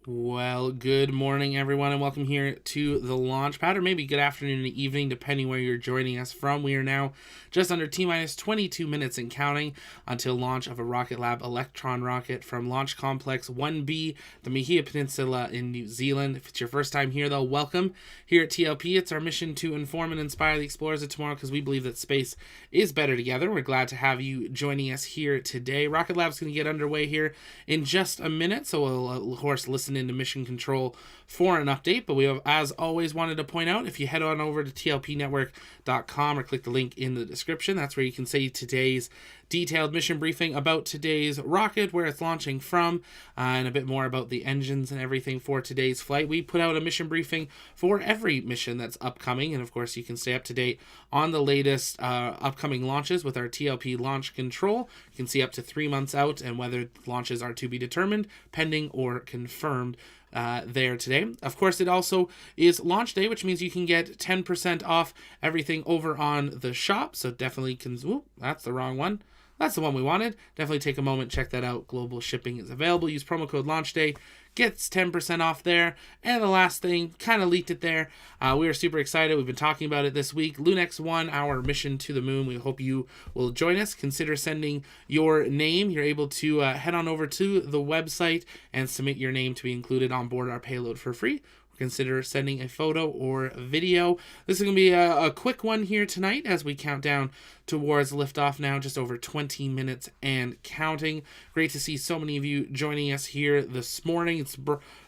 Well, good morning, everyone, and welcome here to the launch pad, or maybe good afternoon and evening, depending where you're joining us from. We are now just under T-minus 22 minutes and counting until launch of a RocketLab Electron rocket from Launch Complex 1B, the Mahia Peninsula in New Zealand. If it's your first time here, though, welcome. Here at TLP, it's our mission to inform and inspire the explorers of tomorrow because we believe that space is better together. We're glad to have you joining us here today. Rocket Lab's going to get underway here in just a minute, so we'll, of course, listen into mission control for an update. But we have, as always, wanted to point out, if you head on over to tlpnetwork.com or click the link in the description, that's where you can see today's detailed mission briefing about today's rocket, where it's launching from, and a bit more about the engines and everything for today's flight. We put out a mission briefing for every mission that's upcoming, and of course you can stay up to date on the latest upcoming launches with our TLP launch control. You can see up to 3 months out and whether launches are to be determined, pending, or confirmed there today. Of course, it also is launch day, which means you can get 10% off everything over on the shop. So definitely can. Ooh, that's the wrong one. That's the one we wanted. Definitely take a moment, check that out. Global shipping is available. Use promo code LaunchDay. Gets 10% off there. And the last thing, kind of leaked it there. We are super excited. We've been talking about it this week. Lunex 1, our mission to the moon. We hope you will join us. Consider sending your name. You're able to head on over to the website and submit your name to be included on board our payload for free. Consider sending a photo or a video. This is going to be a quick one here tonight as we count down towards liftoff now, just over 20 minutes and counting. Great to see so many of you joining us here this morning. It's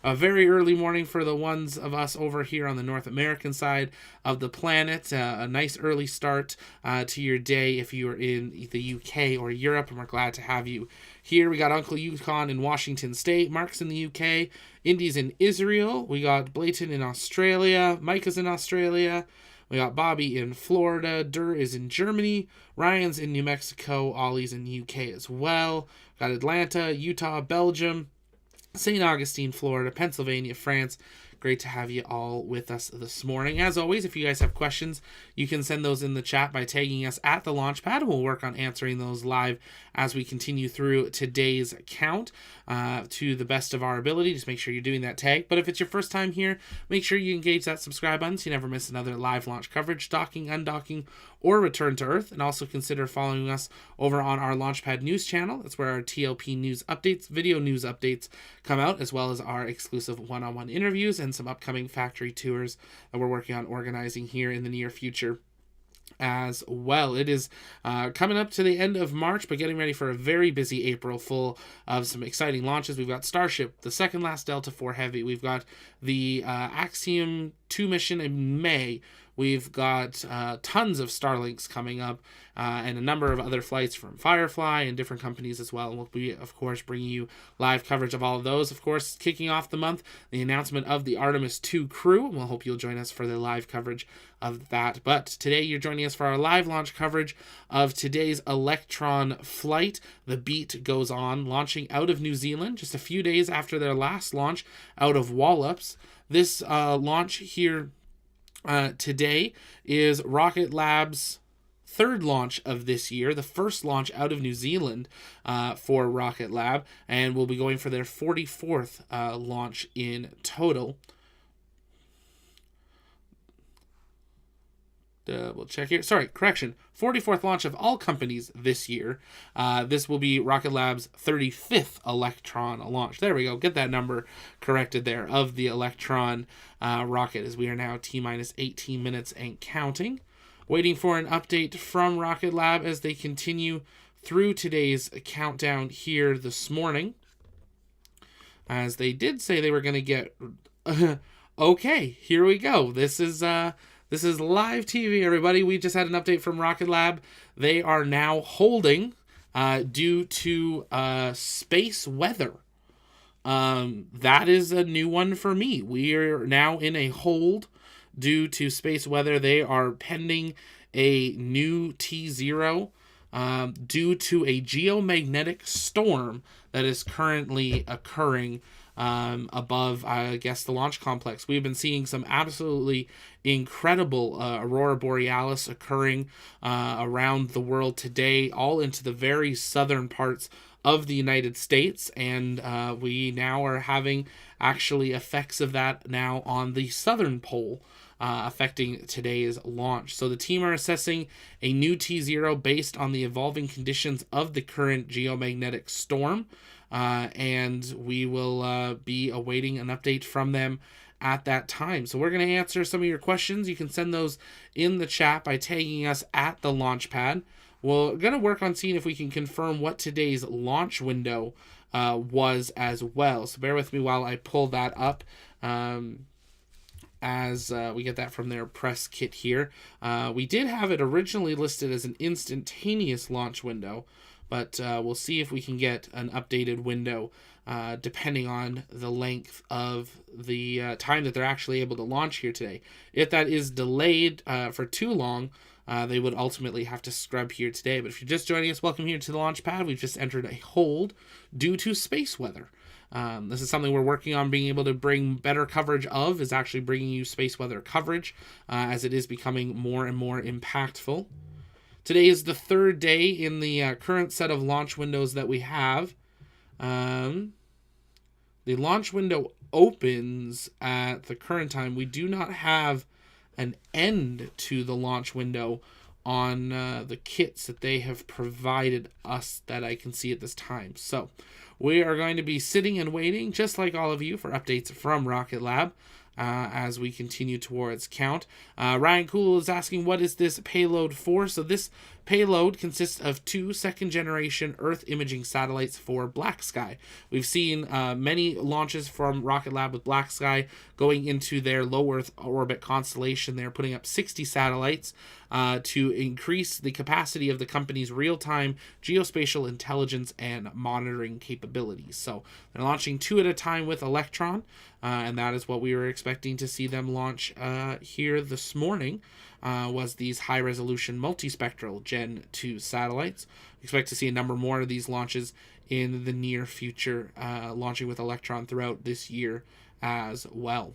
a very early morning for the ones of us over here on the North American side of the planet. A nice early start to your day if you're in the UK or Europe, and we're glad to have you here. We got Uncle Yukon in Washington State, Mark's in the UK, Indy's in Israel, we got Blayton in Australia, Micah's in Australia, we got Bobby in Florida, Durr is in Germany, Ryan's in New Mexico, Ollie's in the UK as well, got Atlanta, Utah, Belgium, St. Augustine, Florida, Pennsylvania, France. Great to have you all with us this morning. As always, if you guys have questions, you can send those in the chat by tagging us at the Launchpad, and we'll work on answering those live as we continue through today's count to the best of our ability. Just make sure you're doing that tag. But if it's your first time here, make sure you engage that subscribe button so you never miss another live launch coverage, docking, undocking, or return to Earth. And also consider following us over on our Launchpad News channel. That's where our TLP news updates, video news updates come out, as well as our exclusive one-on-one interviews and some upcoming factory tours that we're working on organizing here in the near future as well. It is coming up to the end of March, but getting ready for a very busy April full of some exciting launches. We've got Starship, the second last Delta IV Heavy. We've got the Axiom 2 mission in May. We've got tons of Starlinks coming up and a number of other flights from Firefly and different companies as well. And we'll be, of course, bringing you live coverage of all of those. Of course, kicking off the month, the announcement of the Artemis 2 crew. We'll hope you'll join us for the live coverage of that. But today you're joining us for our live launch coverage of today's Electron flight. The beat goes on, launching out of New Zealand just a few days after their last launch out of Wallops. This launch here today is Rocket Lab's third launch of this year, the first launch out of New Zealand for Rocket Lab, and will be going for their 44th launch in total. We'll check here. Sorry, correction. 44th launch of all companies this year. This will be Rocket Lab's 35th Electron launch. There we go. Get that number corrected there of the Electron rocket, as we are now T-minus 18 minutes and counting. Waiting for an update from Rocket Lab as they continue through today's countdown here this morning. As they did say they were going to get... okay, here we go. This is live TV, everybody. We just had an update from Rocket Lab. They are now holding due to space weather. That is a new one for me. We are now in a hold due to space weather. They are pending a new T0 due to a geomagnetic storm that is currently occurring above, I guess, the launch complex. We've been seeing some absolutely incredible aurora borealis occurring around the world today, all into the very southern parts of the United States, and we now are having actually effects of that now on the southern pole, affecting today's launch. So the team are assessing a new T0 based on the evolving conditions of the current geomagnetic storm, and we will be awaiting an update from them at that time. So we're going to answer some of your questions. You can send those in the chat by tagging us at the launch pad. We're going to work on seeing if we can confirm what today's launch window was as well. So bear with me while I pull that up as we get that from their press kit here. We did have it originally listed as an instantaneous launch window, but we'll see if we can get an updated window depending on the length of the time that they're actually able to launch here today. If that is delayed for too long, they would ultimately have to scrub here today. But if you're just joining us, welcome here to the launch pad. We've just entered a hold due to space weather. This is something we're working on being able to bring better coverage of, is actually bringing you space weather coverage as it is becoming more and more impactful. Today is the third day in the current set of launch windows that we have. The launch window opens at the current time. We do not have an end to the launch window on the kits that they have provided us that I can see at this time. So we are going to be sitting and waiting, just like all of you, for updates from RocketLab as we continue towards count. Ryan Cool is asking, what is this payload for? So this payload consists of 2 second-generation Earth imaging satellites for Black Sky. We've seen many launches from RocketLab with Black Sky going into their low Earth orbit constellation. They're putting up 60 satellites to increase the capacity of the company's real-time geospatial intelligence and monitoring capabilities. So they're launching 2 at a time with Electron, and that is what we were expecting to see them launch here this morning. Was these high-resolution multispectral Gen 2 satellites. We expect to see a number more of these launches in the near future, launching with Electron throughout this year as well.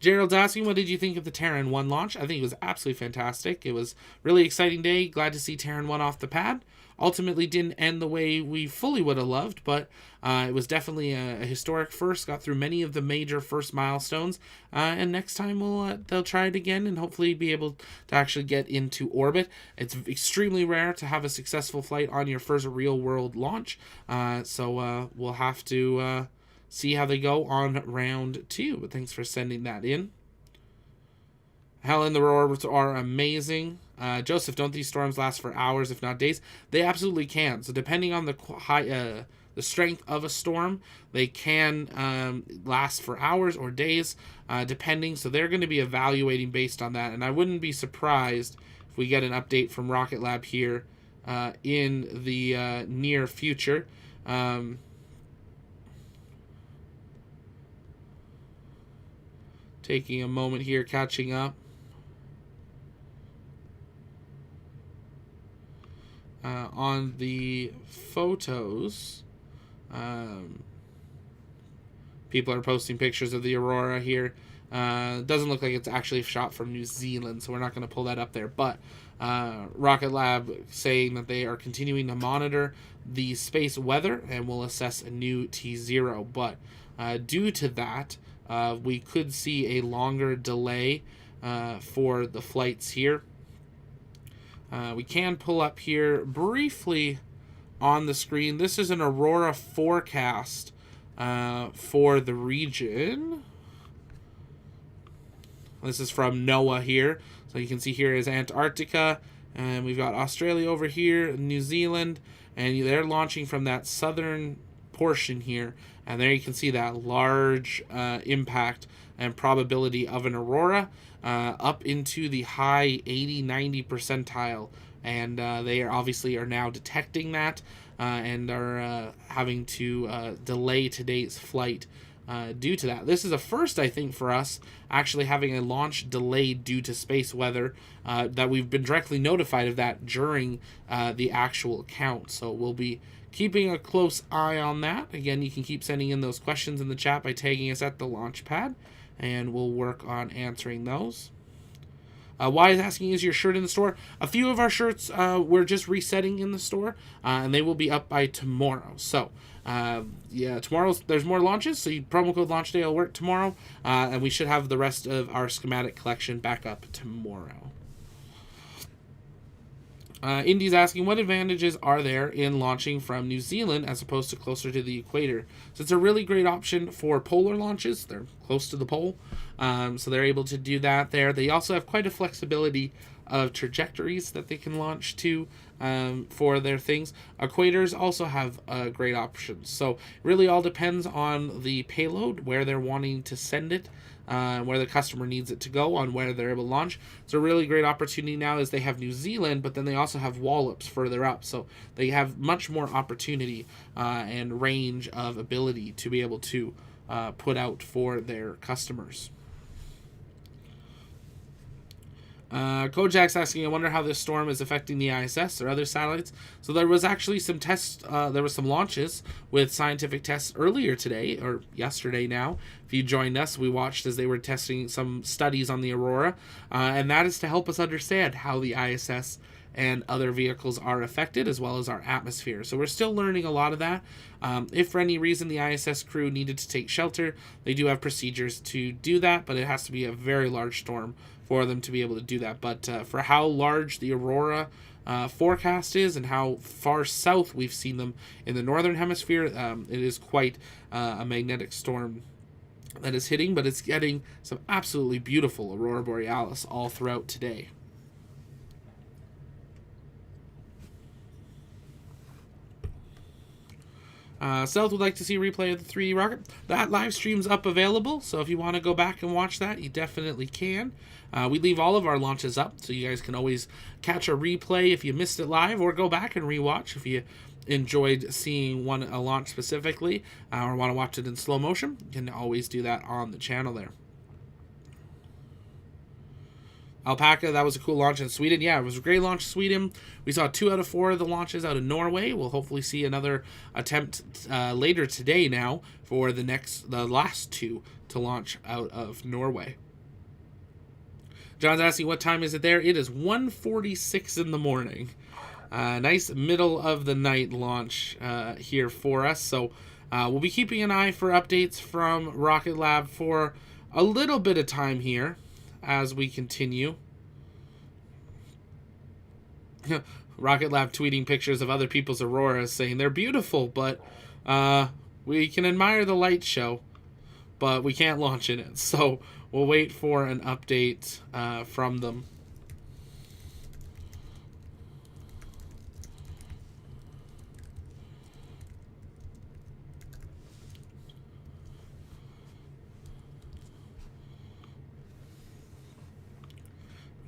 Gerald's asking, what did you think of the Terran 1 launch? I think it was absolutely fantastic. It was a really exciting day. Glad to see Terran 1 off the pad. Ultimately didn't end the way we fully would have loved, but it was definitely a historic first. Got through many of the major first milestones, and next time they'll try it again and hopefully be able to actually get into orbit. It's extremely rare to have a successful flight on your first real-world launch, so we'll have to see how they go on round 2. But thanks for sending that in. Helen, the orbits are amazing. Joseph, don't these storms last for hours, if not days? They absolutely can. So depending on the strength of a storm, they can last for hours or days, depending. So they're going to be evaluating based on that. And I wouldn't be surprised if we get an update from RocketLab here in the near future. Taking a moment here, catching up. On the photos, people are posting pictures of the aurora here. Doesn't look like it's actually shot from New Zealand, so we're not going to pull that up there. But RocketLab saying that they are continuing to monitor the space weather and will assess a new T0. But due to that, we could see a longer delay for the flights here. We can pull up here briefly on the screen. This is an aurora forecast for the region. This is from NOAA here. So you can see here is Antarctica, and we've got Australia over here, New Zealand, and they're launching from that southern portion here. And there you can see that large impact and probability of an aurora up into the high 80-90 percentile. And they obviously are now detecting that and are having to delay today's flight due to that. This is a first, I think, for us actually having a launch delayed due to space weather, that we've been directly notified of that during the actual count. So we'll be keeping a close eye on that. Again, you can keep sending in those questions in the chat by tagging us at the launch pad, and we'll work on answering those. Why is asking, is your shirt in the store? A few of our shirts we're just resetting in the store, and they will be up by tomorrow. So, yeah, tomorrow there's more launches, so promo code launch day will work tomorrow, and we should have the rest of our schematic collection back up tomorrow. Indy's asking, what advantages are there in launching from New Zealand as opposed to closer to the equator? So it's a really great option for polar launches. They're close to the pole, so they're able to do that there. They also have quite a flexibility of trajectories that they can launch to for their things. Equators also have great options. So it really all depends on the payload, where they're wanting to send it, where the customer needs it to go, on where they're able to launch. It's a really great opportunity now is they have New Zealand, but then they also have Wallops further up. So they have much more opportunity and range of ability to be able to put out for their customers. Kojak's asking, I wonder how this storm is affecting the ISS or other satellites. So there was actually some tests, there was some launches with scientific tests earlier today, or yesterday now. If you joined us, we watched as they were testing some studies on the Aurora, and that is to help us understand how the ISS and other vehicles are affected, as well as our atmosphere. So we're still learning a lot of that. If for any reason the ISS crew needed to take shelter, they do have procedures to do that, but it has to be a very large storm for them to be able to do that. But for how large the Aurora forecast is and how far south we've seen them in the northern hemisphere, it is quite a magnetic storm that is hitting, but it's getting some absolutely beautiful Aurora Borealis all throughout today. South would like to see a replay of the 3D rocket. That live stream's up available, so if you want to go back and watch that, you definitely can. We leave all of our launches up, so you guys can always catch a replay if you missed it live, or go back and rewatch if you enjoyed seeing a launch specifically, or want to watch it in slow motion. You can always do that on the channel there. Alpaca, that was a cool launch in Sweden. Yeah, it was a great launch in Sweden. We saw 2 out of 4 of the launches out of Norway. We'll hopefully see another attempt later today now for the last 2 to launch out of Norway. John's asking, what time is it there? It is 1:46 in the morning. Nice middle of the night launch here for us. So we'll be keeping an eye for updates from Rocket Lab for a little bit of time here as we continue. Rocket Lab tweeting pictures of other people's auroras saying they're beautiful, but we can admire the light show, but we can't launch in it. So we'll wait for an update from them.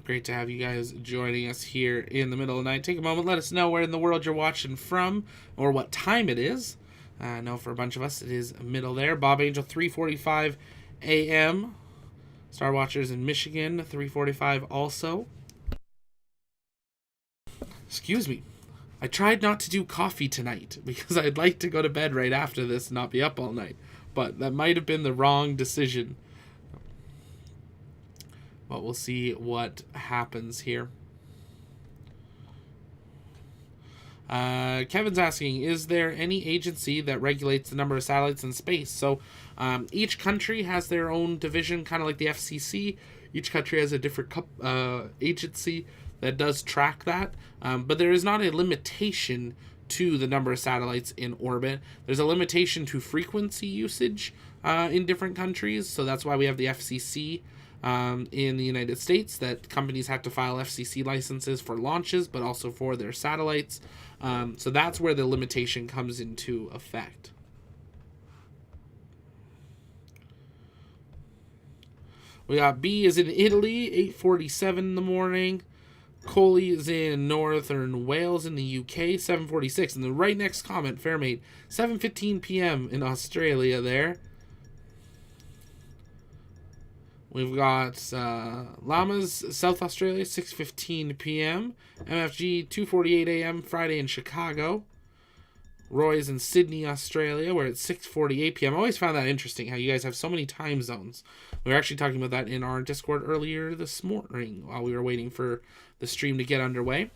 Great to have you guys joining us here in the middle of the night. Take a moment, let us know where in the world you're watching from or what time it is. I know for a bunch of us it is middle there. Bob Angel, 3:45 a.m. Star Watchers in Michigan, 3:45 also. Excuse me. I tried not to do coffee tonight because I'd like to go to bed right after this and not be up all night. But that might have been the wrong decision. But we'll see what happens here. Kevin's asking, is there any agency that regulates the number of satellites in space? So each country has their own division, kind of like the FCC. Each country has a different agency that does track that. But there is not a limitation to the number of satellites in orbit. There's a limitation to frequency usage in different countries. So that's why we have the FCC in the United States, that companies have to file FCC licenses for launches, but also for their satellites. So that's where the limitation comes into effect. We got B is in Italy, 8:47 in the morning. Coley is in Northern Wales in the UK, 7:46. And the right next comment, Fairmate, 7:15 p.m. in Australia there. We've got Llamas, South Australia, 6:15 p.m. MFG, 2:48 a.m. Friday in Chicago. Roy's in Sydney, Australia, where it's 6:48 p.m. I always found that interesting how you guys have so many time zones. We were actually talking about that in our Discord earlier this morning while we were waiting for the stream to get underway.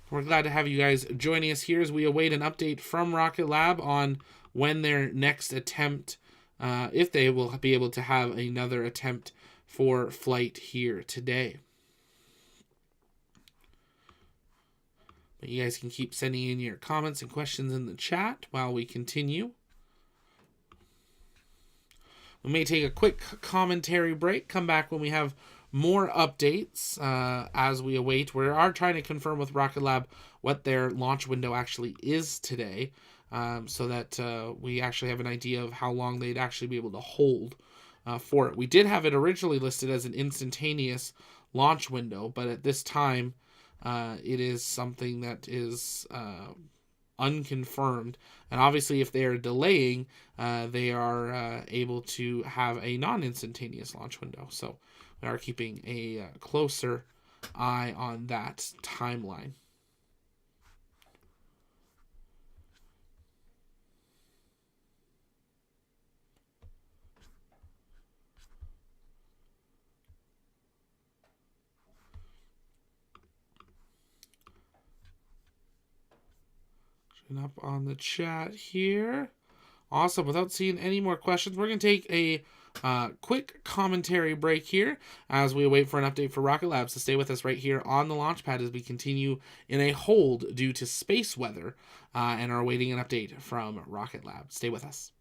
We're glad to have you guys joining us here as we await an update from Rocket Lab on when their next attempt, if they will be able to have another attempt for flight here today. But you guys can keep sending in your comments and questions in the chat while we continue. We may take a quick commentary break, come back when we have more updates as we await. We are trying to confirm with Rocket Lab what their launch window actually is today, so that we actually have an idea of how long they'd actually be able to hold for it. We did have it originally listed as an instantaneous launch window, but at this time, it is something that is unconfirmed. And obviously, if they are delaying, they are able to have a non-instantaneous launch window. So we are keeping a closer eye on that timeline. Up on the chat here. Awesome. Without seeing any more questions, we're going to take a quick commentary break here as we wait for an update for Rocket Lab. So stay with us right here on the launch pad as we continue in a hold due to space weather and are awaiting an update from Rocket Lab. Stay with us.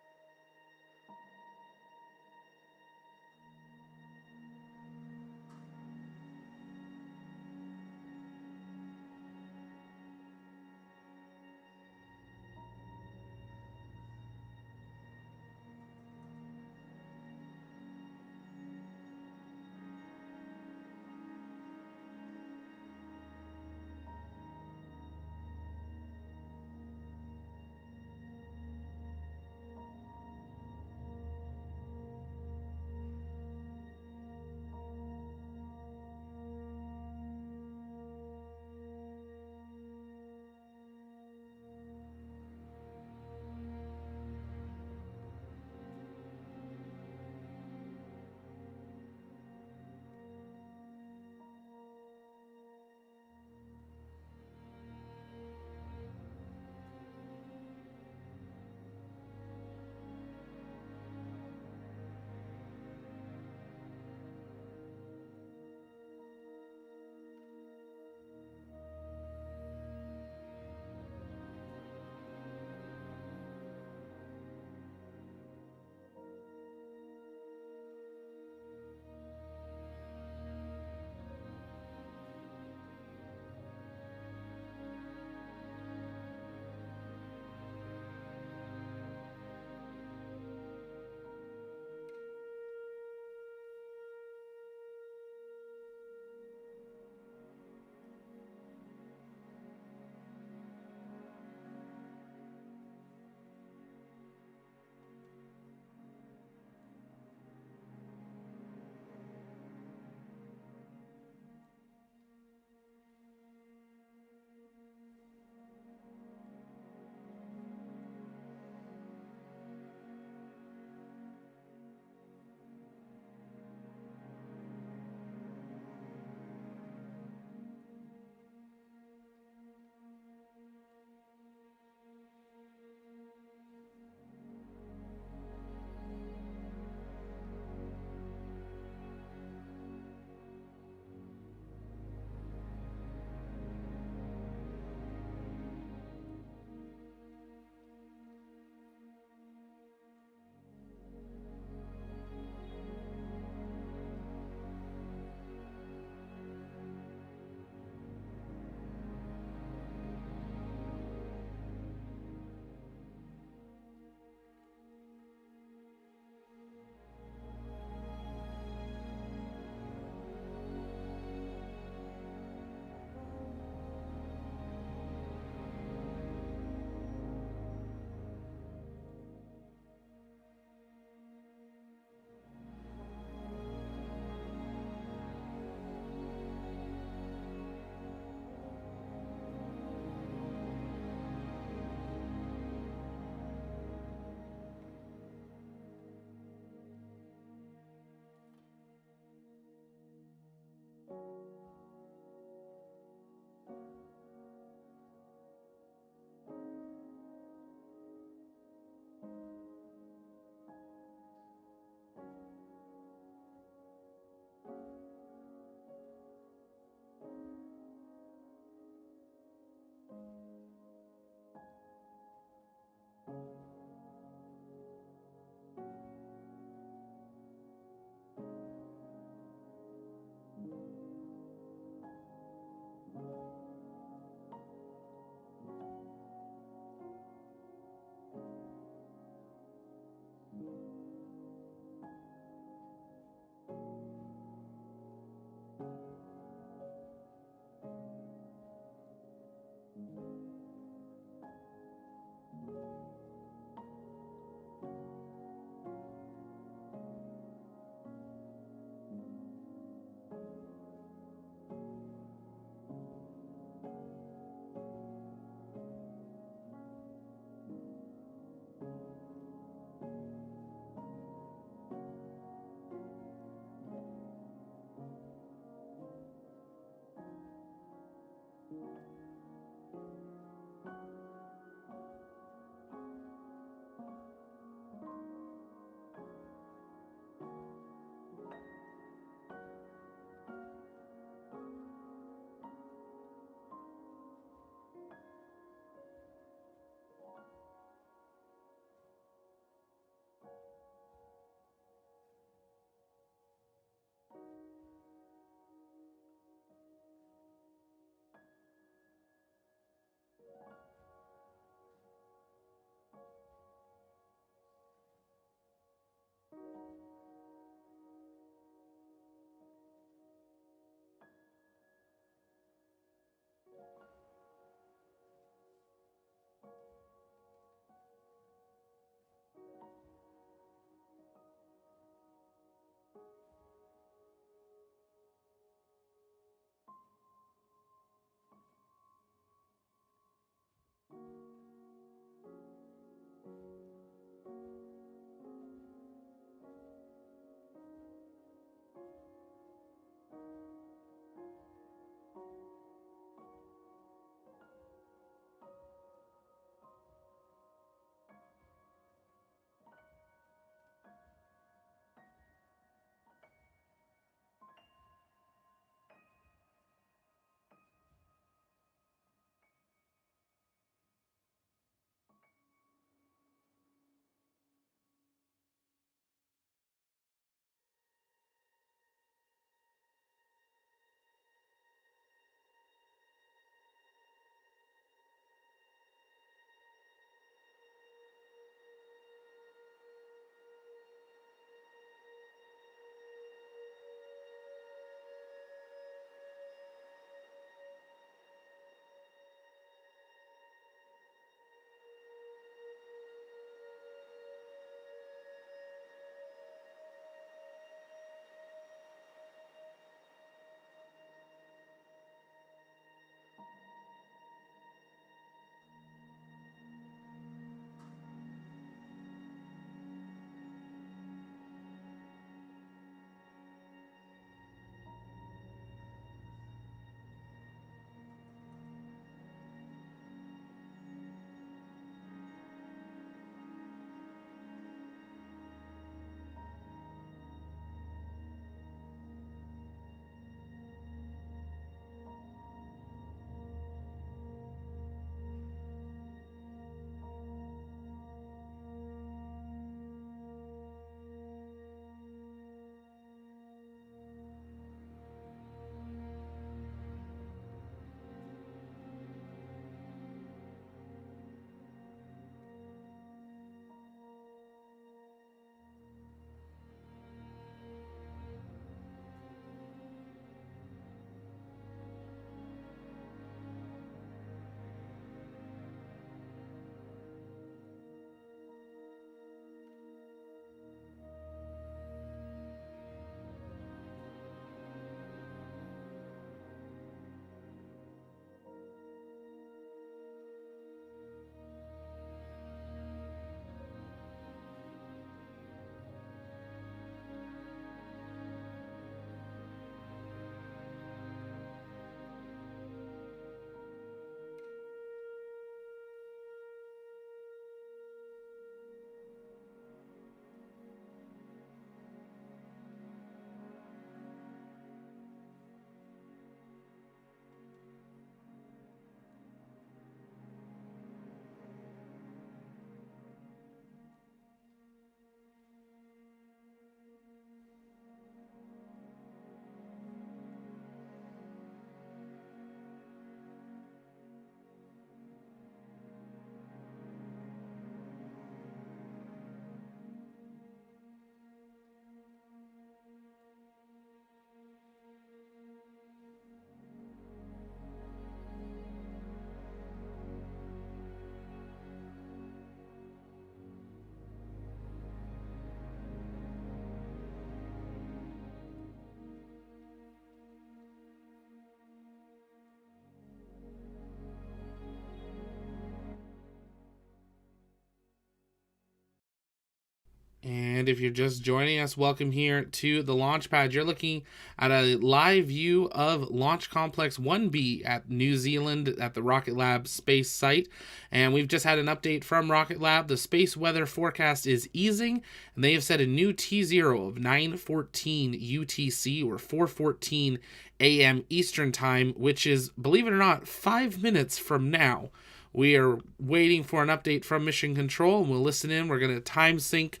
And if you're just joining us, welcome here to the launch pad. You're looking at a live view of Launch Complex 1B at New Zealand at the RocketLab space site. And we've just had an update from RocketLab. The space weather forecast is easing, and they have set a new T0 of 9:14 UTC, or 4:14 a.m. Eastern Time, which is, believe it or not, 5 minutes from now. We are waiting for an update from Mission Control, and we'll listen in. We're going to time sync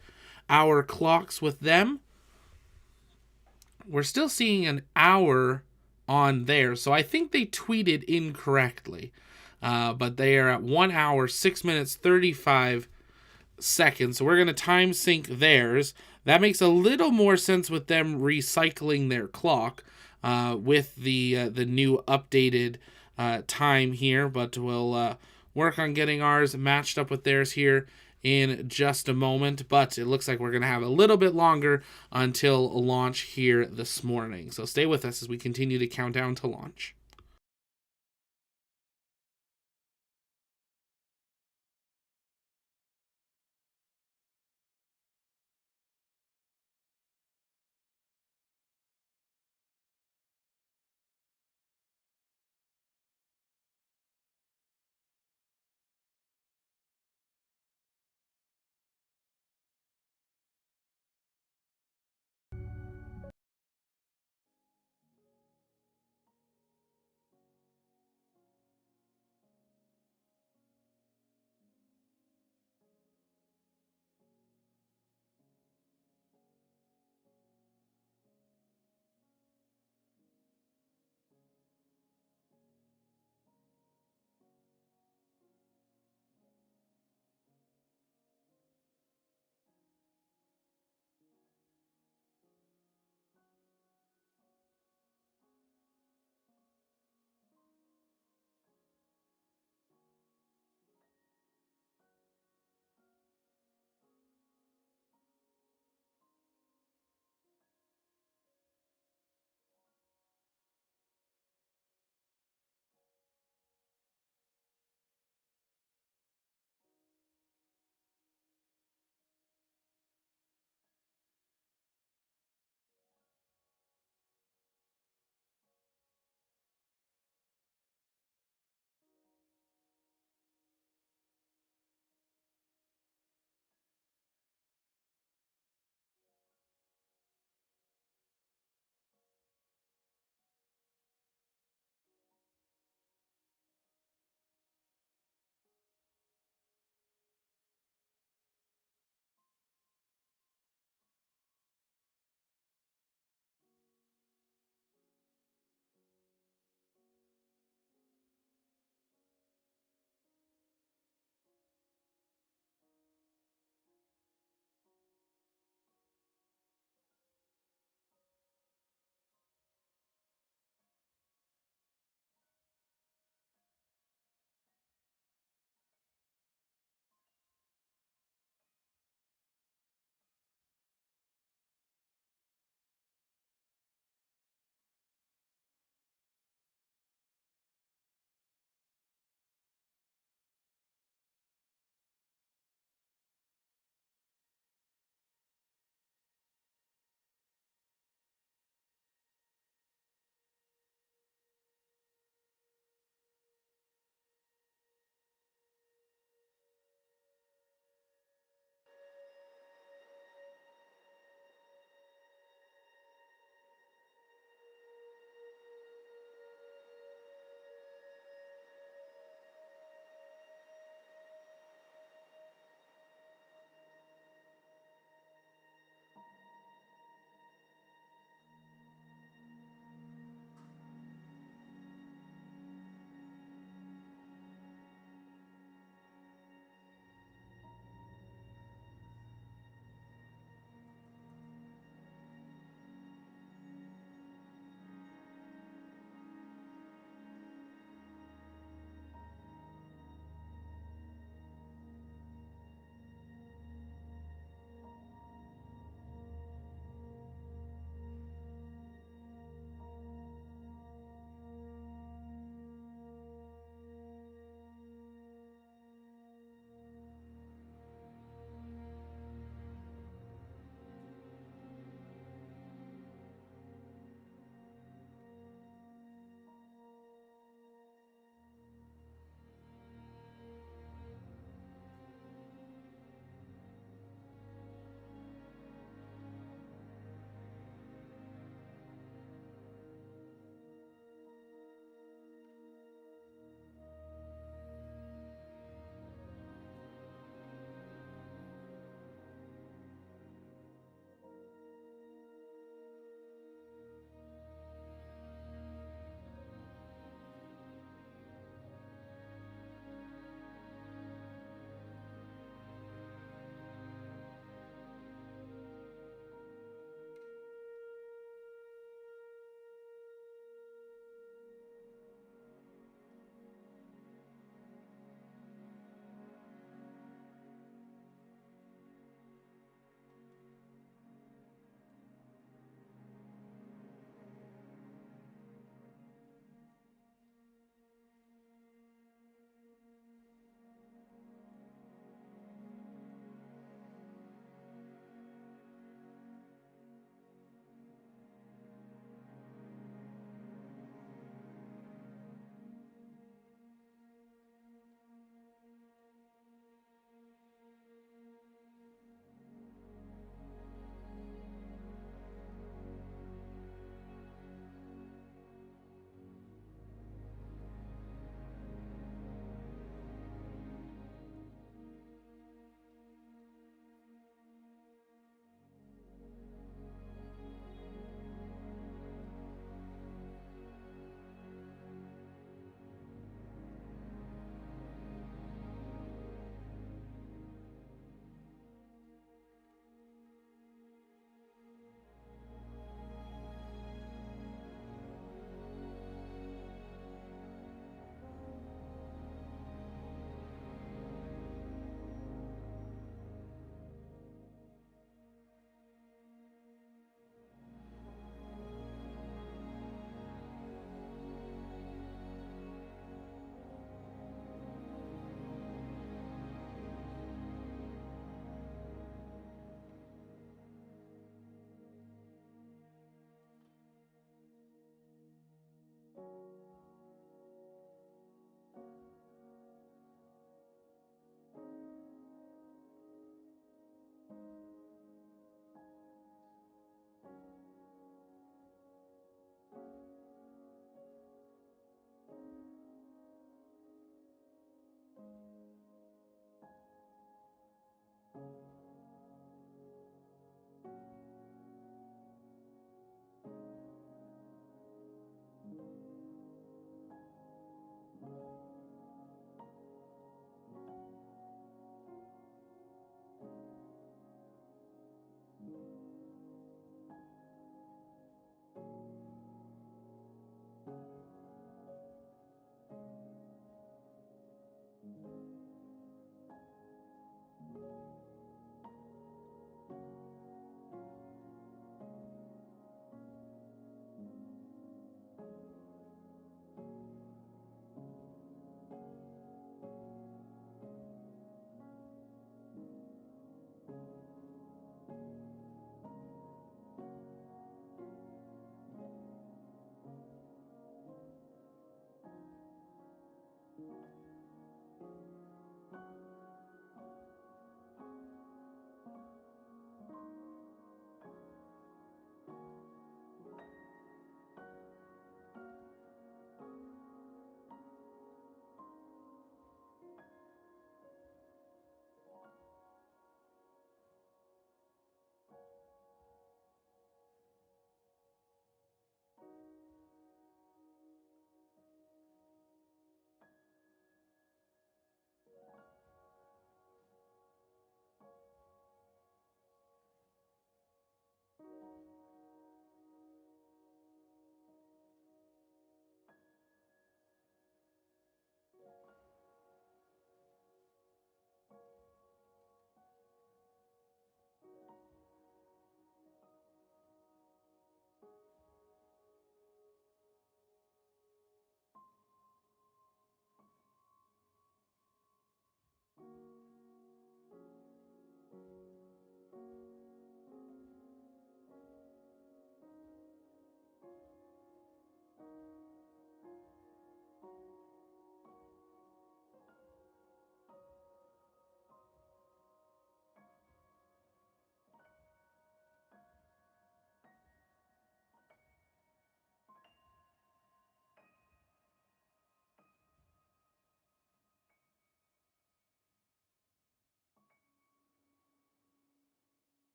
our clocks with them. We're still seeing an hour on there, so I think they tweeted incorrectly. But they are at 1 hour, 6 minutes, 35 seconds. So we're going to time sync theirs. That makes a little more sense with them recycling their clock with the new updated time here. But we'll work on getting ours matched up with theirs here in just a moment. But it looks like we're going to have a little bit longer until launch here this morning. So stay with us as we continue to count down to launch.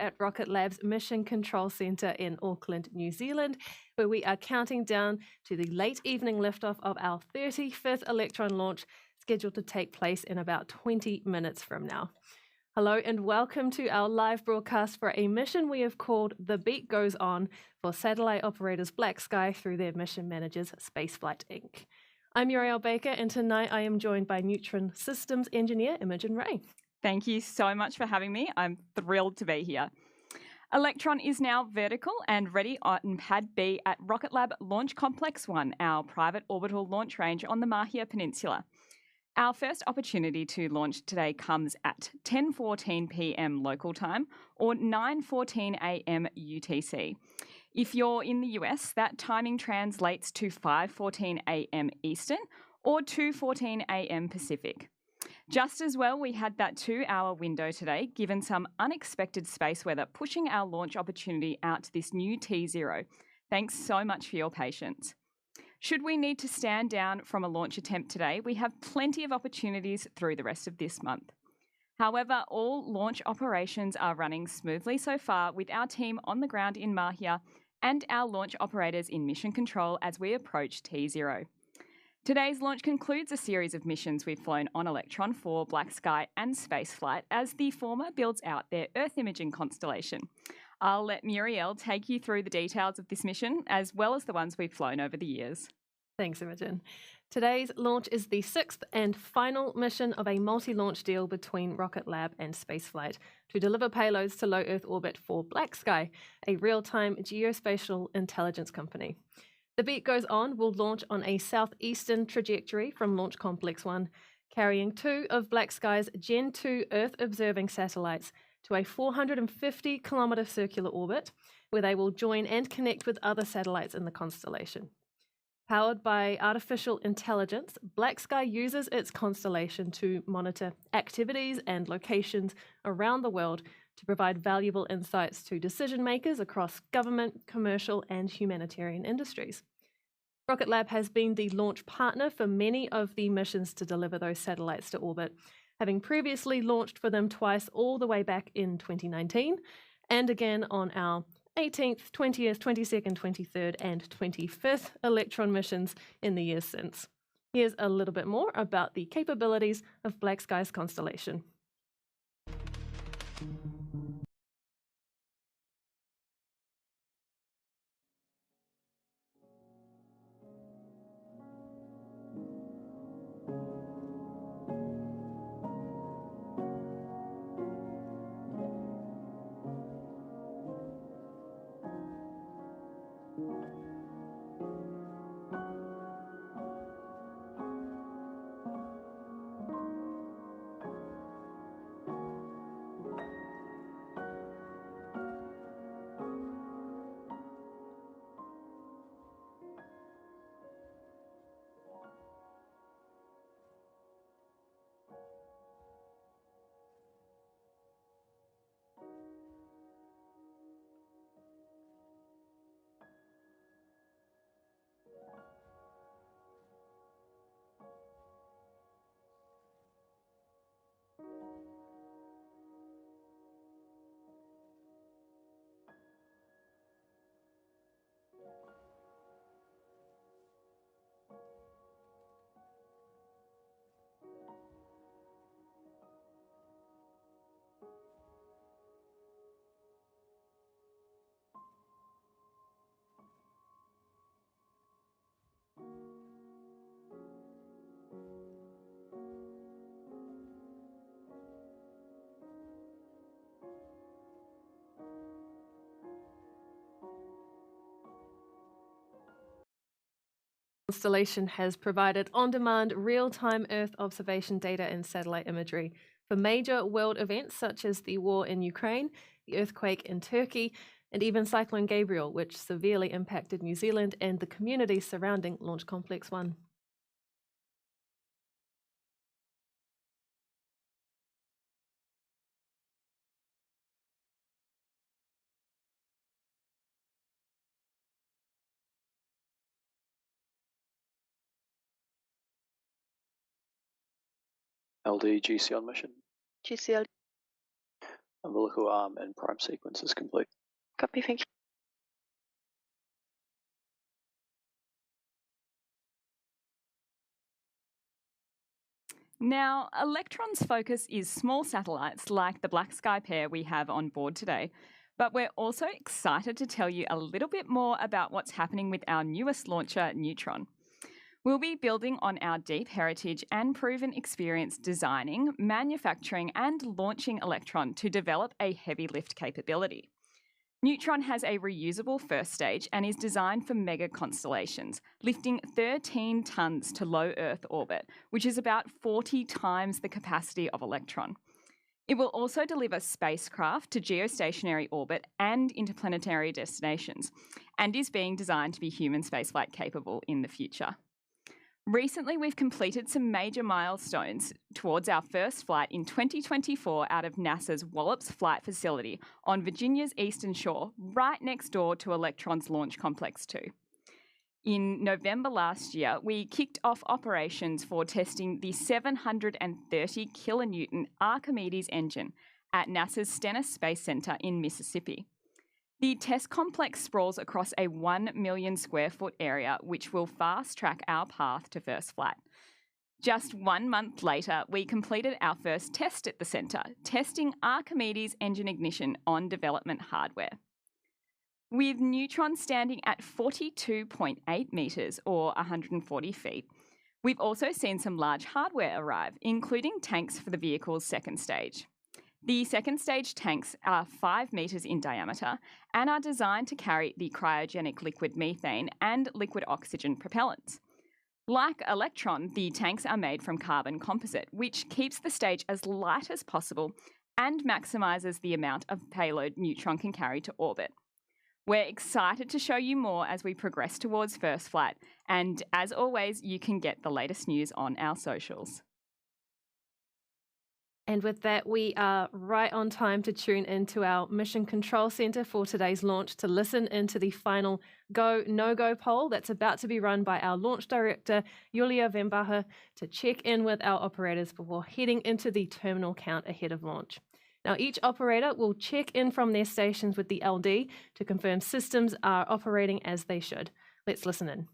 at Rocket Lab's Mission Control Centre in Auckland, New Zealand, where we are counting down to the late evening liftoff of our 35th Electron launch, scheduled to take place in about 20 minutes from now. Hello and welcome to our live broadcast for a mission we have called The Beat Goes On for satellite operators Black Sky through their mission managers Spaceflight Inc. I'm Uriel Baker, and tonight I am joined by Neutron Systems Engineer Imogen Ray. Thank you so much for having me. I'm thrilled to be here. Electron is now vertical and ready on Pad B at RocketLab Launch Complex 1, our private orbital launch range on the Mahia Peninsula. Our first opportunity to launch today comes at 10:14 p.m. local time or 9:14 a.m. UTC. If you're in the US, that timing translates to 5:14 a.m. Eastern or 2:14 a.m. Pacific. Just as well, we had that 2-hour window today, given some unexpected space weather pushing our launch opportunity out to this new T0. Thanks so much for your patience. Should we need to stand down from a launch attempt today, we have plenty of opportunities through the rest of this month. However, all launch operations are running smoothly so far with our team on the ground in Mahia and our launch operators in mission control as we approach T0. Today's launch concludes a series of missions we've flown on Electron for Black Sky and Spaceflight as the former builds out their Earth imaging constellation. I'll let Muriel take you through the details of this mission as well as the ones we've flown over the years. Thanks, Imogen. Today's launch is the 6th and final mission of a multi-launch deal between Rocket Lab and Spaceflight to deliver payloads to low Earth orbit for Black Sky, a real-time geospatial intelligence company. The Beat Goes On will launch on a southeastern trajectory from Launch Complex 1, carrying 2 of Black Sky's Gen 2 Earth-observing satellites to a 450-kilometre circular orbit, where they will join and connect with other satellites in the constellation. Powered by artificial intelligence, Black Sky uses its constellation to monitor activities and locations around the world to provide valuable insights to decision makers across government, commercial, and humanitarian industries. Rocket Lab has been the launch partner for many of the missions to deliver those satellites to orbit, having previously launched for them twice all the way back in 2019, and again on our 18th, 20th, 22nd, 23rd, and 25th Electron missions in the years since. Here's a little bit more about the capabilities of Black Sky's constellation. Constellation has provided on-demand, real-time Earth observation data and satellite imagery for major world events such as the war in Ukraine, the earthquake in Turkey, and even Cyclone Gabriel, which severely impacted New Zealand and the communities surrounding Launch Complex 1. LD GC on mission. GCL. Umbilical arm and prime sequence is complete. Copy, thank you. Now, Electron's focus is small satellites like the Black Sky pair we have on board today, but we're also excited to tell you a little bit more about what's happening with our newest launcher, Neutron. We'll be building on our deep heritage and proven experience designing, manufacturing, and launching Electron to develop a heavy lift capability. Neutron has a reusable first stage and is designed for mega constellations, lifting 13 tonnes to low Earth orbit, which is about 40 times the capacity of Electron. It will also deliver spacecraft to geostationary orbit and interplanetary destinations, and is being designed to be human spaceflight capable in the future. Recently, we've completed some major milestones towards our first flight in 2024 out of NASA's Wallops Flight Facility on Virginia's Eastern Shore, right next door to Electron's Launch Complex 2. In November last year, we kicked off operations for testing the 730 kilonewton Archimedes engine at NASA's Stennis Space Center in Mississippi. The test complex sprawls across a 1 million square foot area, which will fast track our path to first flight. Just 1 month later, we completed our first test at the centre, testing Archimedes engine ignition on development hardware. With Neutron standing at 42.8 metres or 140 feet, we've also seen some large hardware arrive, including tanks for the vehicle's second stage. The second stage tanks are 5 metres in diameter and are designed to carry the cryogenic liquid methane and liquid oxygen propellants. Like Electron, the tanks are made from carbon composite, which keeps the stage as light as possible and maximises the amount of payload Neutron can carry to orbit. We're excited to show you more as we progress towards first flight, and as always, you can get the latest news on our socials. And with that, we are right on time to tune into our Mission Control Center for today's launch to listen into the final go, no-go poll that's about to be run by our launch director, Julia Vembacher, to check in with our operators before heading into the terminal count ahead of launch. Now, each operator will check in from their stations with the LD to confirm systems are operating as they should. Let's listen in.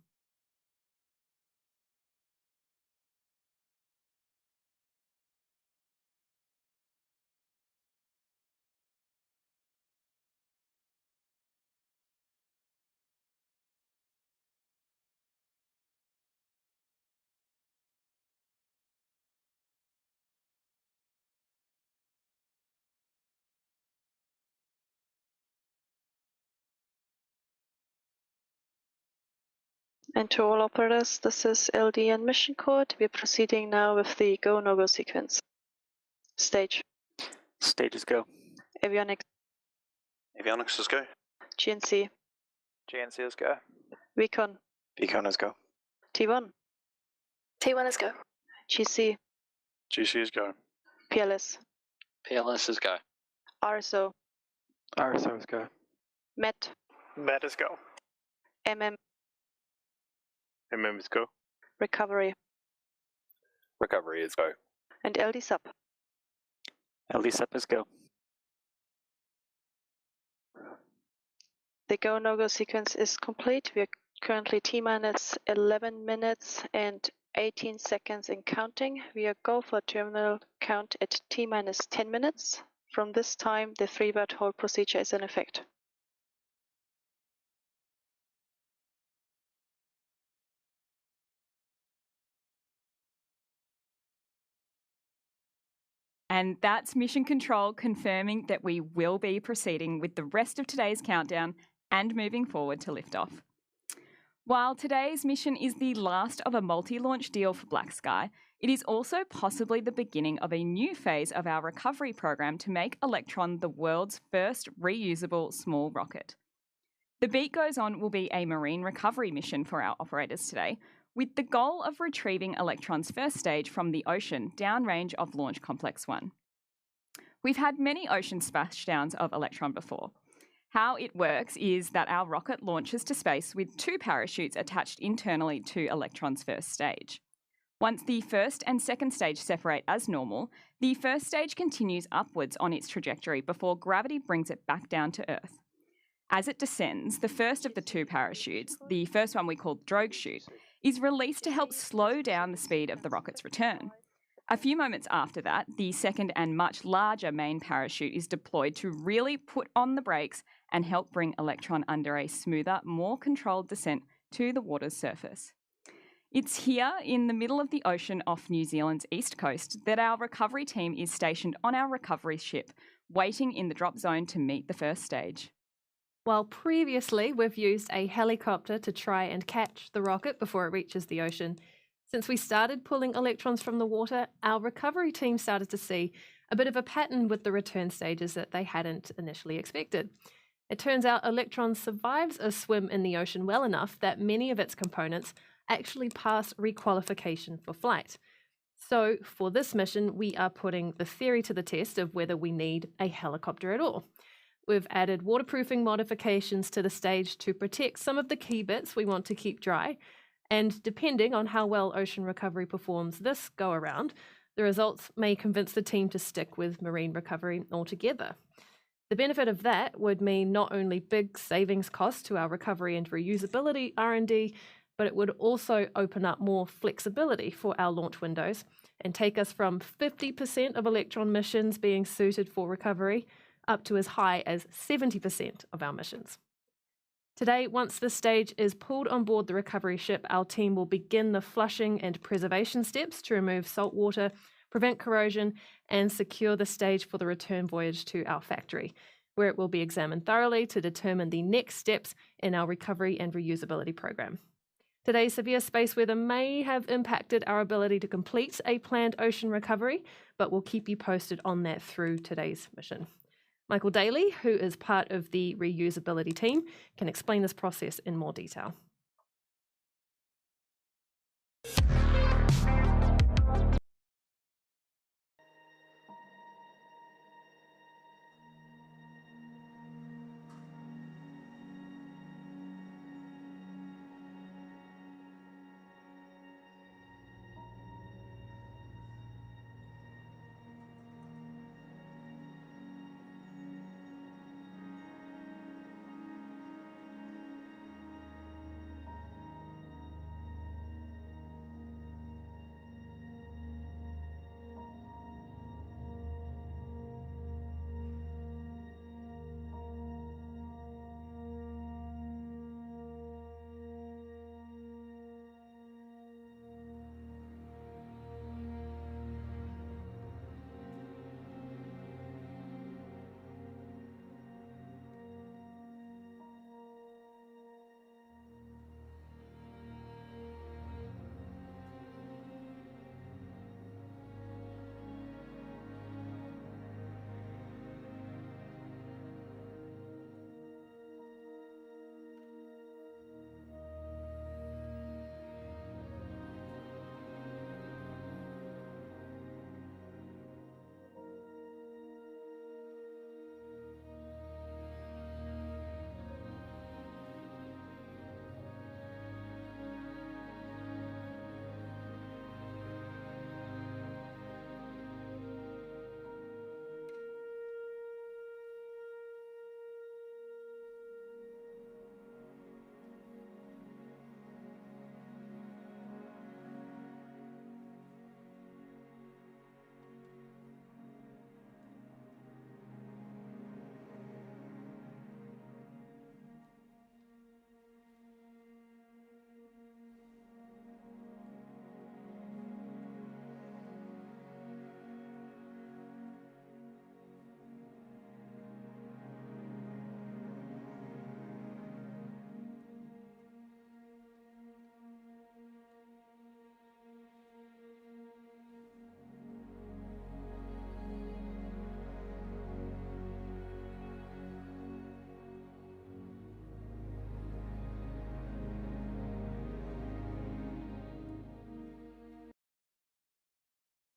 And to all operators, this is LD and mission code. We're proceeding now with the go, no-go sequence. Stage. Stages go. Avionics. Avionics is go. GNC. GNC is go. Recon. Recon is go. T1. T1 is go. GC. GC is go. PLS. PLS is go. RSO. RSO is go. MET. MET is go. MM. MM is go. Recovery. Recovery is go. And LD sub. LD sub is go. The go, no-go sequence is complete. We are currently T-minus 11 minutes and 18 seconds in counting. We are go for terminal count at T-minus 10 minutes. From this time, the 3-word hold procedure is in effect. And that's Mission Control confirming that we will be proceeding with the rest of today's countdown and moving forward to liftoff. While today's mission is the last of a multi-launch deal for Black Sky, it is also possibly the beginning of a new phase of our recovery program to make Electron the world's first reusable small rocket. The Beat Goes On will be a marine recovery mission for our operators today, with the goal of retrieving Electron's first stage from the ocean downrange of Launch Complex 1. We've had many ocean splashdowns of Electron before. How it works is that our rocket launches to space with 2 parachutes attached internally to Electron's first stage. Once the first and second stage separate as normal, the first stage continues upwards on its trajectory before gravity brings it back down to Earth. As it descends, the first of the two parachutes, the first one we call the drogue chute, is released to help slow down the speed of the rocket's return. A few moments after that, the second and much larger main parachute is deployed to really put on the brakes and help bring Electron under a smoother, more controlled descent to the water's surface. It's here in the middle of the ocean off New Zealand's east coast that our recovery team is stationed on our recovery ship, waiting in the drop zone to meet the first stage. While previously we've used a helicopter to try and catch the rocket before it reaches the ocean, since we started pulling electrons from the water, our recovery team started to see a bit of a pattern with the return stages that they hadn't initially expected. It turns out Electron survives a swim in the ocean well enough that many of its components actually pass requalification for flight. So for this mission, we are putting the theory to the test of whether we need a helicopter at all. We've added waterproofing modifications to the stage to protect some of the key bits we want to keep dry, and depending on how well ocean recovery performs this go-around, the results may convince the team to stick with marine recovery altogether. The benefit of that would mean not only big savings costs to our recovery and reusability R&D, but it would also open up more flexibility for our launch windows and take us from 50% of Electron missions being suited for recovery up to as high as 70% of our missions. Today, once this stage is pulled on board the recovery ship, our team will begin the flushing and preservation steps to remove salt water, prevent corrosion, and secure the stage for the return voyage to our factory, where it will be examined thoroughly to determine the next steps in our recovery and reusability program. Today's severe space weather may have impacted our ability to complete a planned ocean recovery, but we'll keep you posted on that through today's mission. Michael Daly, who is part of the reusability team, can explain this process in more detail.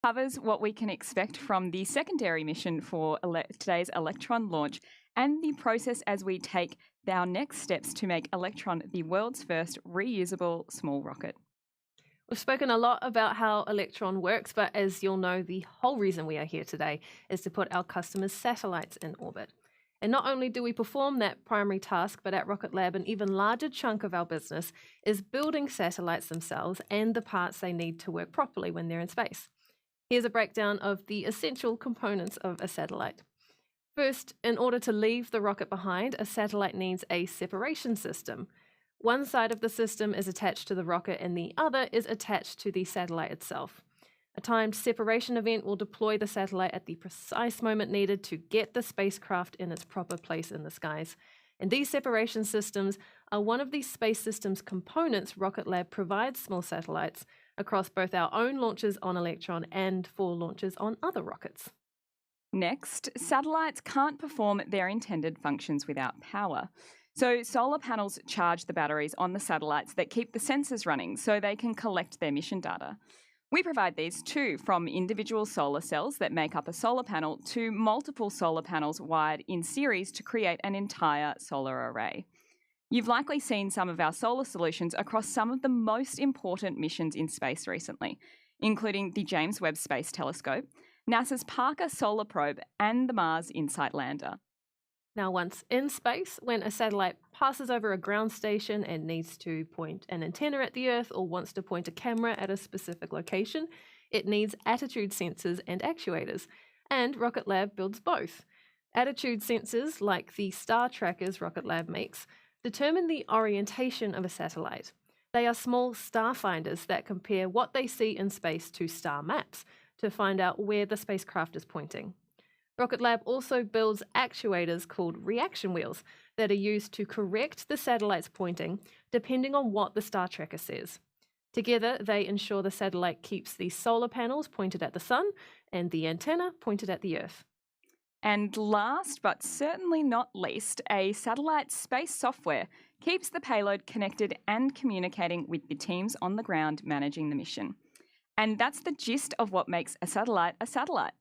Covers what we can expect from the secondary mission for today's Electron launch and the process as we take our next steps to make Electron the world's first reusable small rocket. We've spoken a lot about how Electron works, but as you'll know, the whole reason we are here today is to put our customers' satellites in orbit. And not only do we perform that primary task, but at RocketLab, an even larger chunk of our business is building satellites themselves and the parts they need to work properly when they're in space. Here's a breakdown of the essential components of a satellite. First, in order to leave the rocket behind, a satellite needs a separation system. One side of the system is attached to the rocket and the other is attached to the satellite itself. A timed separation event will deploy the satellite at the precise moment needed to get the spacecraft in its proper place in the skies. And these separation systems are one of the space systems components RocketLab provides small satellites across both our own launches on Electron and for launches on other rockets. Next, satellites can't perform their intended functions without power. So solar panels charge the batteries on the satellites that keep the sensors running so they can collect their mission data. We provide these too, from individual solar cells that make up a solar panel to multiple solar panels wired in series to create an entire solar array. You've likely seen some of our solar solutions across some of the most important missions in space recently, including the James Webb Space Telescope, NASA's Parker Solar Probe, and the Mars InSight lander. Now, once in space, when a satellite passes over a ground station and needs to point an antenna at the Earth or wants to point a camera at a specific location, it needs attitude sensors and actuators, and RocketLab builds both. Attitude sensors, like the star trackers RocketLab makes, determine the orientation of a satellite. They are small star finders that compare what they see in space to star maps to find out where the spacecraft is pointing. RocketLab also builds actuators called reaction wheels that are used to correct the satellite's pointing depending on what the star tracker says. Together, they ensure the satellite keeps the solar panels pointed at the sun and the antenna pointed at the Earth. And last but certainly not least, a satellite space software keeps the payload connected and communicating with the teams on the ground managing the mission. And that's the gist of what makes a satellite a satellite.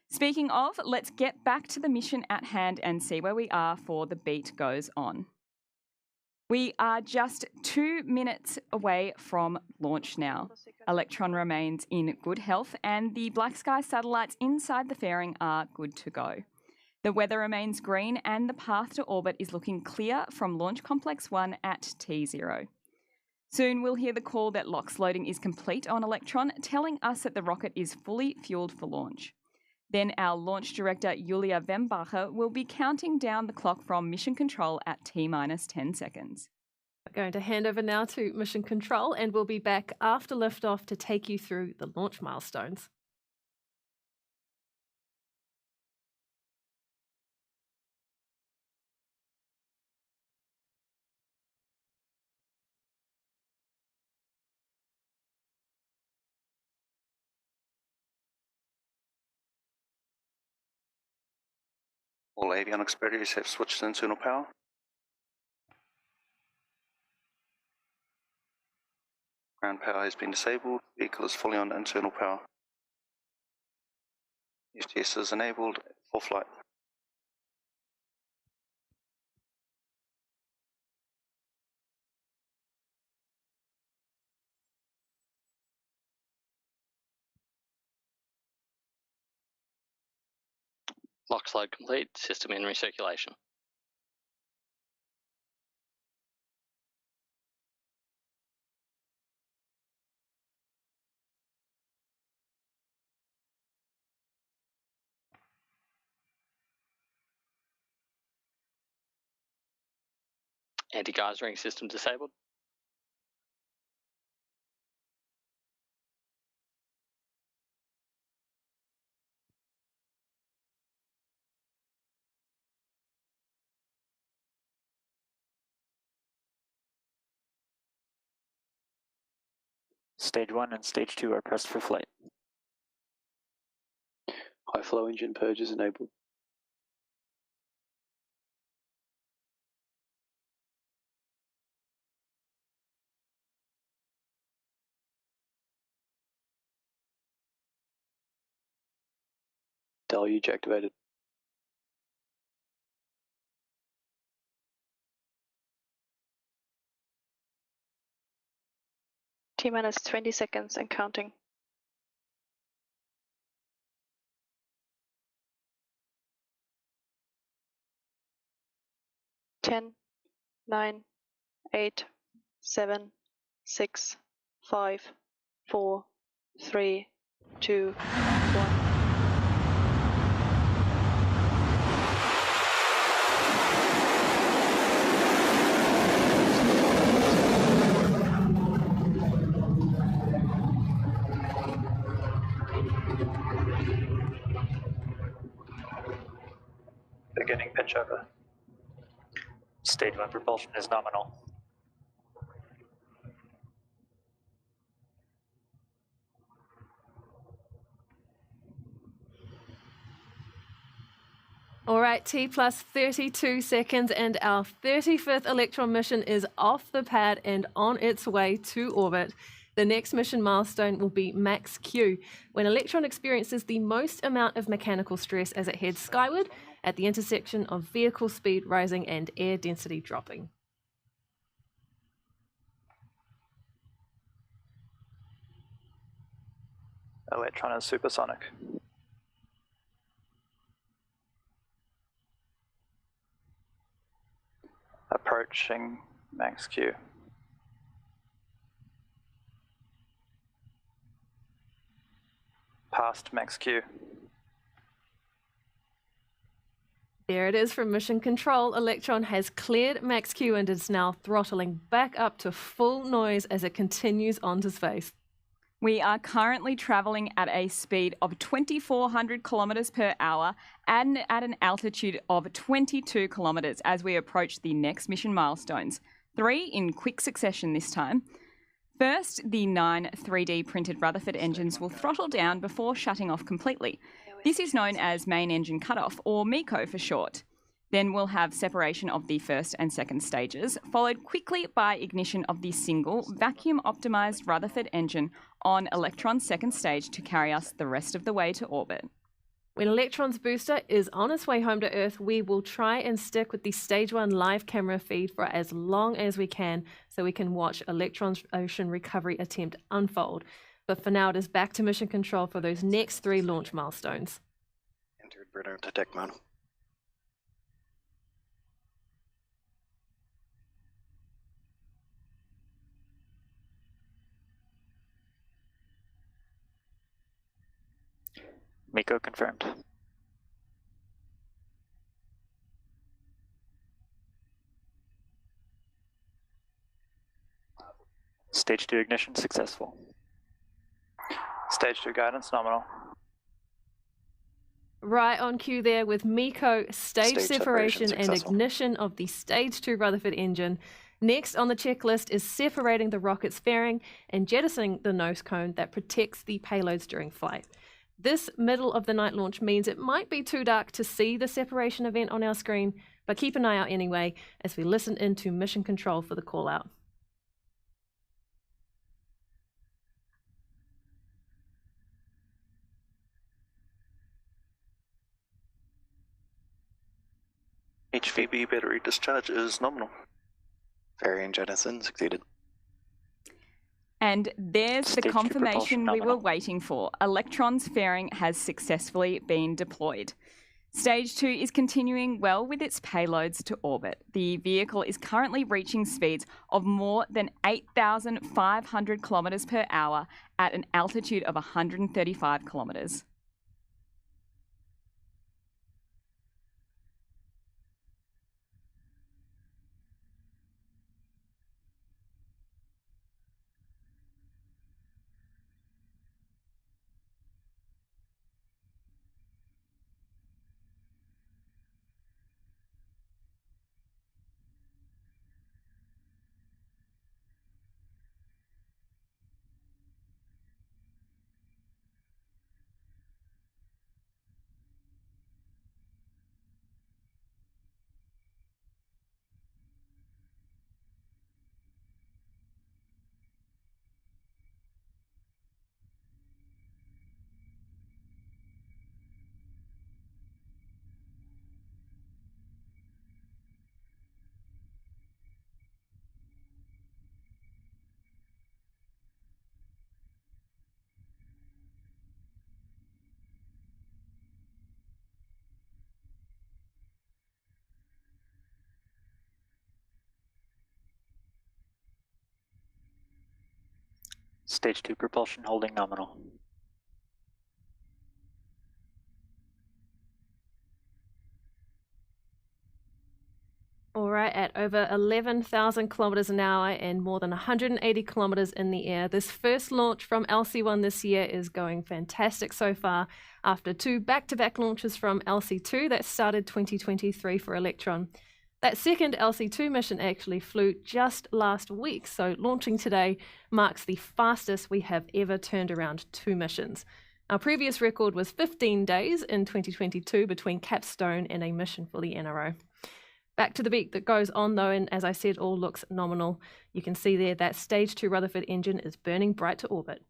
Speaking of, let's get back to the mission at hand and see where we are for The Beat Goes On. We are just 2 minutes away from launch now. Electron remains in good health and the Black Sky satellites inside the fairing are good to go. The weather remains green and the path to orbit is looking clear from Launch Complex 1 at T0. Soon we'll hear the call that LOX loading is complete on Electron, telling us that the rocket is fully fueled for launch. Then our launch director, Julia Wembacher, will be counting down the clock from mission control at T-minus 10 seconds. We're going to hand over now to mission control and we'll be back after liftoff to take you through the launch milestones. All avionics batteries have switched to internal power. Ground power has been disabled. Vehicle is fully on internal power. STS is enabled for flight. LOX load complete. System in recirculation. Anti-geysering system disabled. Stage 1 and Stage 2 are pressed for flight. High flow engine purge is enabled. Deluge activated. T-minus 20 seconds and counting. 10, 9, 8, 7, 6, 5, 4, 3, 2, 1. Beginning pitch over. Stage 1 propulsion is nominal. All right, T plus 32 seconds, and our 35th Electron mission is off the pad and on its way to orbit. The next mission milestone will be Max Q, when Electron experiences the most amount of mechanical stress as it heads skyward at the intersection of vehicle speed rising and air density dropping. Electron is supersonic. Approaching max Q. Past max Q. There it is from Mission Control. Electron has cleared Max Q and is now throttling back up to full noise as it continues onto space. We are currently traveling at a speed of 2,400 kilometers per hour and at an altitude of 22 kilometers as we approach the next mission milestones. 3 in quick succession this time. First, the 9 3D printed Rutherford engines will throttle down before shutting off completely. This is known as main engine cutoff, or MECO for short. Then we'll have separation of the first and second stages, followed quickly by ignition of the single vacuum-optimized Rutherford engine on Electron's second stage to carry us the rest of the way to orbit. When Electron's booster is on its way home to Earth, we will try and stick with the Stage 1 live camera feed for as long as we can so we can watch Electron's ocean recovery attempt unfold. But for now, it is back to Mission Control for those next 3 launch milestones. Entered burner to deck mode. MECO confirmed. Stage 2 ignition successful. Stage 2 guidance nominal. Right on cue there with MECO stage separation and successful. ignition of the Stage 2 Rutherford engine. Next on the checklist is separating the rocket's fairing and jettisoning the nose cone that protects the payloads during flight. This middle of the night launch means it might be too dark to see the separation event on our screen, but keep an eye out anyway as we listen into Mission Control for the call out. HVB battery discharge is nominal. Fairing jettison succeeded. And there's the Stage 2 confirmation propulsion we were nominal. waiting for. Electron's fairing has successfully been deployed. Stage 2 is continuing well with its payloads to orbit. The vehicle is currently reaching speeds of more than 8,500 kilometers per hour at an altitude of 135 kilometers. Stage 2 propulsion holding nominal. All right, at over 11,000 kilometers an hour and more than 180 kilometers in the air, this first launch from LC1 this year is going fantastic so far after 2 back-to-back launches from LC2 that started 2023 for Electron. That second LC2 mission actually flew just last week, so launching today marks the fastest we have ever turned around 2 missions. Our previous record was 15 days in 2022 between Capstone and a mission for the NRO. Back to the beat that goes on though, and as I said, all looks nominal. You can see there that Stage 2 Rutherford engine is burning bright to orbit.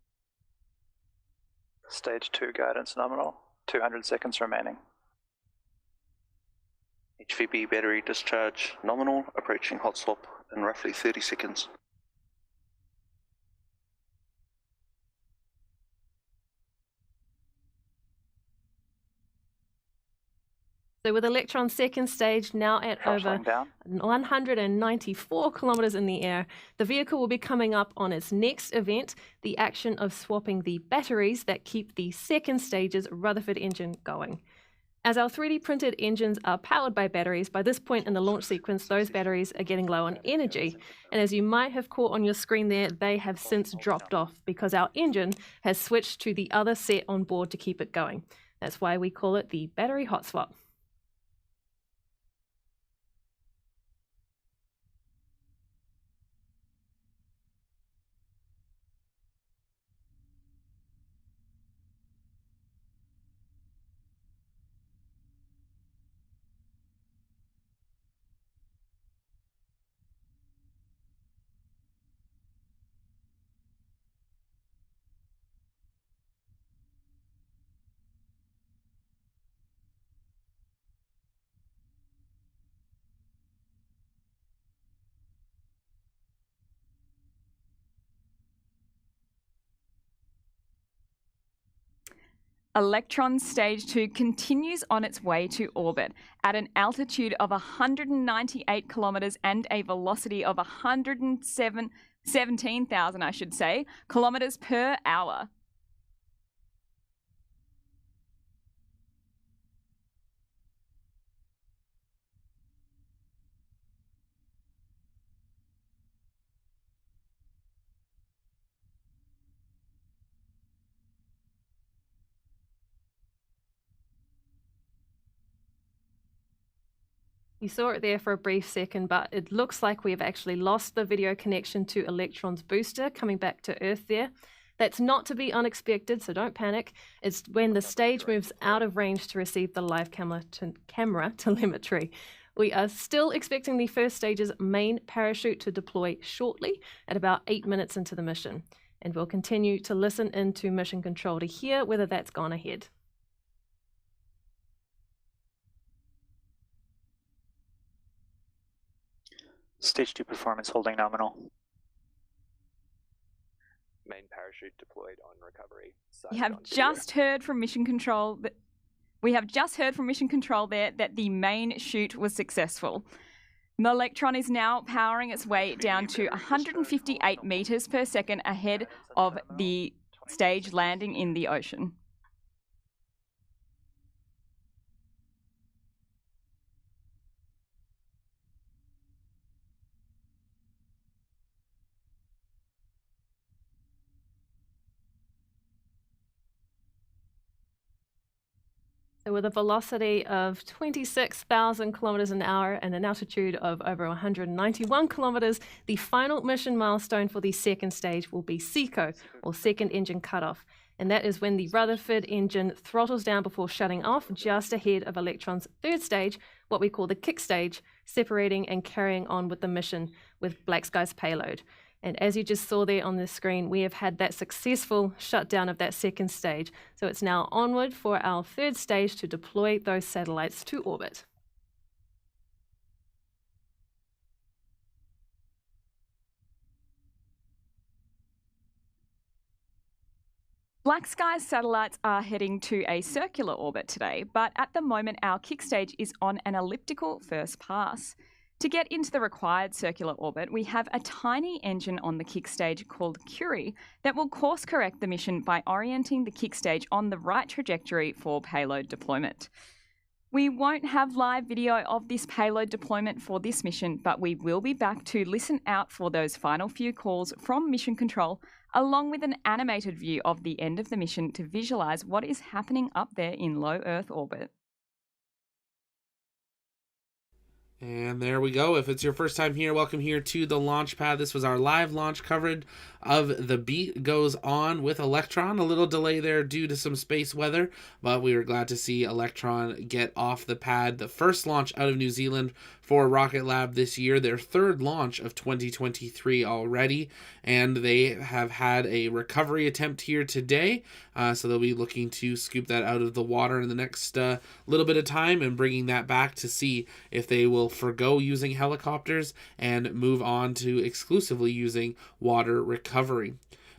Stage 2 guidance nominal, 200 seconds remaining. HVB battery discharge nominal, approaching hot swap in roughly 30 seconds. So with Electron's second stage now at over 194 kilometers in the air, the vehicle will be coming up on its next event, the action of swapping the batteries that keep the second stage's Rutherford engine going. As our 3D printed engines are powered by batteries, by this point in the launch sequence, those batteries are getting low on energy. And as you might have caught on your screen there, they have since dropped off because our engine has switched to the other set on board to keep it going. That's why we call it the battery hot swap. Electron Stage 2 continues on its way to orbit at an altitude of 198 kilometers and a velocity of 17,000, I should say, kilometers per hour. You saw it there for a brief second, but it looks like we've actually lost the video connection to Electron's booster coming back to Earth there. That's not to be unexpected, so don't panic. It's when the stage moves out of range to receive the live camera telemetry. We are still expecting the first stage's main parachute to deploy shortly at about 8 minutes into the mission. And we'll continue to listen into mission control to hear whether that's gone ahead. Stage 2 performance holding nominal. Main parachute deployed on recovery. We have just heard from mission control that that the main chute was successful. The Electron is now powering its way down to 158 meters per second ahead of the stage landing in the ocean. So with a velocity of 26,000 kilometers an hour and an altitude of over 191 kilometers, the final mission milestone for the second stage will be SECO, or second engine cutoff. And that is when the Rutherford engine throttles down before shutting off just ahead of Electron's third stage, what we call the kick stage, separating and carrying on with the mission with Black Sky's payload. And as you just saw there on the screen, we have had that successful shutdown of that second stage. So it's now onward for our third stage to deploy those satellites to orbit. Black Sky's satellites are heading to a circular orbit today, but at the moment our kick stage is on an elliptical first pass. To get into the required circular orbit, we have a tiny engine on the kick stage called Curie that will course correct the mission by orienting the kick stage on the right trajectory for payload deployment. We won't have live video of this payload deployment for this mission, but we will be back to listen out for those final few calls from Mission Control, along with an animated view of the end of the mission to visualize what is happening up there in low Earth orbit. And there we go. If it's your first time here, welcome here to the launch pad. This was our live launch coverage of The Beat Goes On with Electron. A little delay there due to some space weather, but we were glad to see Electron get off the pad. The first launch out of New Zealand for Rocket Lab this year, their third launch of 2023 already, and they have had a recovery attempt here today, so they'll be looking to scoop that out of the water in the next little bit of time and bringing that back to see if they will forgo using helicopters and move on to exclusively using water recovery.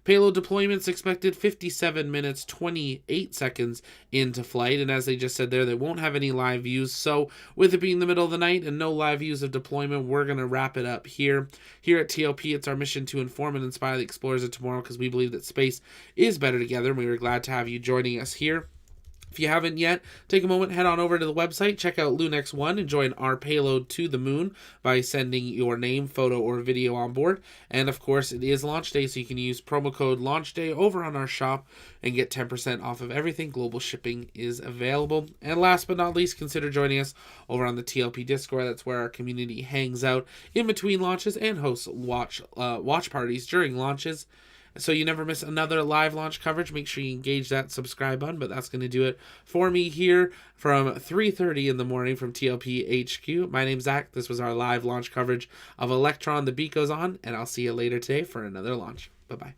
Payload deployment's expected 57 minutes, 28 seconds into flight, and as they just said there, they won't have any live views, so with it being the middle of the night and no live views of deployment, we're going to wrap it up here. Here at TLP, it's our mission to inform and inspire the explorers of tomorrow because we believe that space is better together, and we were glad to have you joining us here. If you haven't yet, take a moment, head on over to the website, check out Lunex 1, and join our payload to the moon by sending your name, photo, or video on board. And of course, it is launch day, so you can use promo code LAUNCHDAY over on our shop and get 10% off of everything. Global shipping is available. And last but not least, consider joining us over on the TLP Discord. That's where our community hangs out in between launches and hosts watch parties during launches. So you never miss another live launch coverage. Make sure you engage that subscribe button, but that's going to do it for me here from 3:30 in the morning from TLP HQ. My name's Zach. This was our live launch coverage of Electron. The Beat Goes On, and I'll see you later today for another launch. Bye-bye.